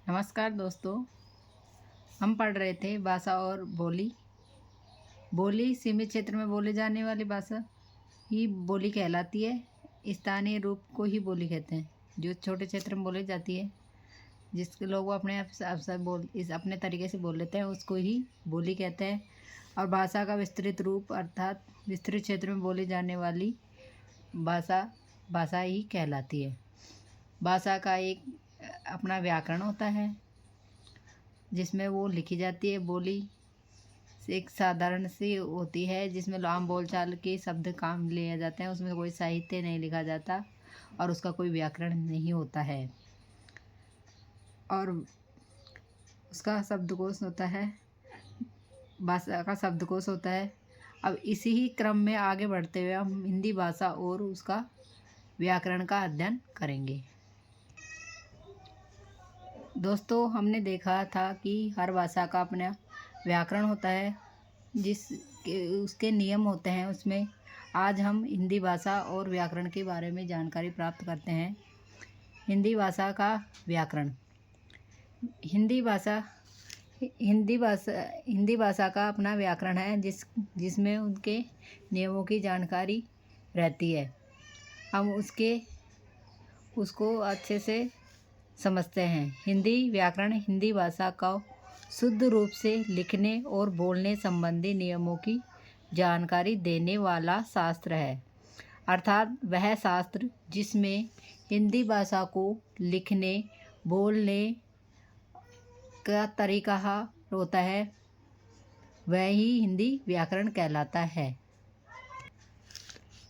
नमस्कार दोस्तों, हम पढ़ रहे थे भाषा और बोली। बोली सीमित क्षेत्र में बोले जाने वाली भाषा ही बोली कहलाती है। स्थानीय रूप को ही बोली कहते हैं, जो छोटे क्षेत्र में बोली जाती है, जिसके लोग अपने आप से अपने तरीके से बोल लेते हैं, उसको ही बोली कहते हैं। और भाषा का विस्तृत रूप अर्थात विस्तृत क्षेत्र में बोली जाने वाली भाषा ही कहलाती है। भाषा का एक अपना व्याकरण होता है, जिसमें वो लिखी जाती है। बोली एक साधारण सी होती है, जिसमें आम बोलचाल के शब्द काम लिए जाते हैं। उसमें कोई साहित्य नहीं लिखा जाता और उसका कोई व्याकरण नहीं होता है। और उसका शब्दकोश होता है, भाषा का शब्दकोश होता है। अब इसी ही क्रम में आगे बढ़ते हुए हम हिंदी भाषा और उसका व्याकरण का अध्ययन करेंगे। दोस्तों, हमने देखा था कि हर भाषा का अपना व्याकरण होता है, उसके नियम होते हैं। उसमें आज हम हिंदी भाषा और व्याकरण के बारे में जानकारी प्राप्त करते हैं। हिंदी भाषा का व्याकरण। हिंदी भाषा का अपना व्याकरण है, जिसमें उनके नियमों की जानकारी रहती है। हम उसको अच्छे से समझते हैं। हिंदी व्याकरण हिंदी भाषा का शुद्ध रूप से लिखने और बोलने संबंधी नियमों की जानकारी देने वाला शास्त्र है, अर्थात वह शास्त्र जिसमें हिंदी भाषा को लिखने बोलने का तरीका होता है, वह ही हिंदी व्याकरण कहलाता है।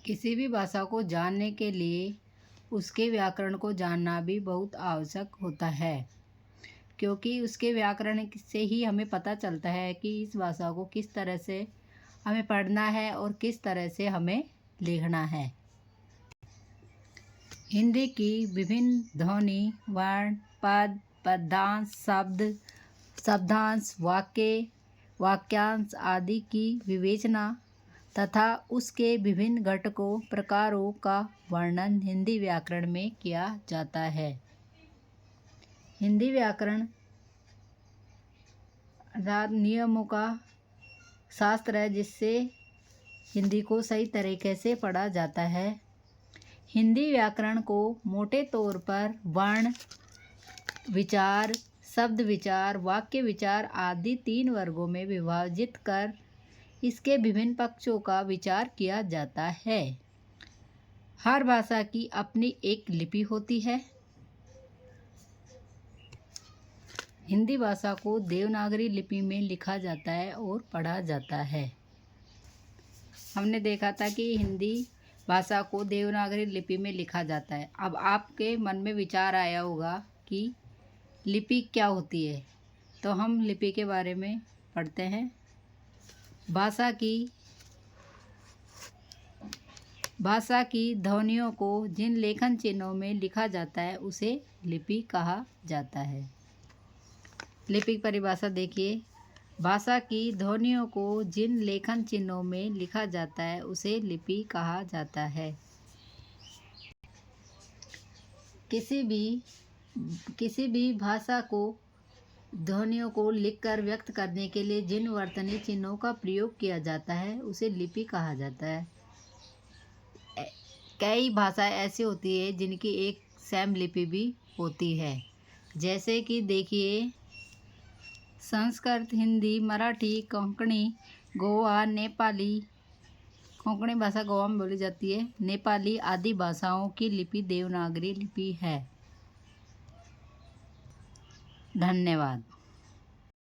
किसी भी भाषा को जानने के लिए उसके व्याकरण को जानना भी बहुत आवश्यक होता है, क्योंकि उसके व्याकरण से ही हमें पता चलता है कि इस भाषा को किस तरह से हमें पढ़ना है और किस तरह से हमें लिखना है। हिंदी की विभिन्न ध्वनि, वर्ण, पद, पदांश, शब्द, शब्दांश, वाक्यांश आदि की विवेचना तथा उसके विभिन्न घटकों प्रकारों का वर्णन हिंदी व्याकरण में किया जाता है। हिंदी व्याकरण नियमों का शास्त्र है, जिससे हिंदी को सही तरीके से पढ़ा जाता है। हिंदी व्याकरण को मोटे तौर पर वर्ण विचार, शब्द विचार, वाक्य विचार आदि 3 वर्गों में विभाजित कर इसके विभिन्न पक्षों का विचार किया जाता है। हर भाषा की अपनी एक लिपि होती है। हिंदी भाषा को देवनागरी लिपि में लिखा जाता है और पढ़ा जाता है। हमने देखा था कि हिंदी भाषा को देवनागरी लिपि में लिखा जाता है। अब आपके मन में विचार आया होगा कि लिपि क्या होती है, तो हम लिपि के बारे में पढ़ते हैं। भाषा की ध्वनियों को जिन लेखन चिन्हों में लिखा जाता है उसे लिपि कहा जाता है। लिपि की परिभाषा देखिए। भाषा की ध्वनियों को जिन लेखन चिन्हों में लिखा जाता है उसे लिपि कहा जाता है। किसी भी भाषा को ध्वनियों को लिखकर व्यक्त करने के लिए जिन वर्तनी चिन्हों का प्रयोग किया जाता है उसे लिपि कहा जाता है। कई भाषाएं ऐसी होती है जिनकी एक सेम लिपि भी होती है, जैसे कि देखिए संस्कृत, हिंदी, मराठी, कोंकणी, गोवा, नेपाली, कोंकणी भाषा गोवा में बोली जाती है, नेपाली आदि भाषाओं की लिपि देवनागरी लिपि है। धन्यवाद।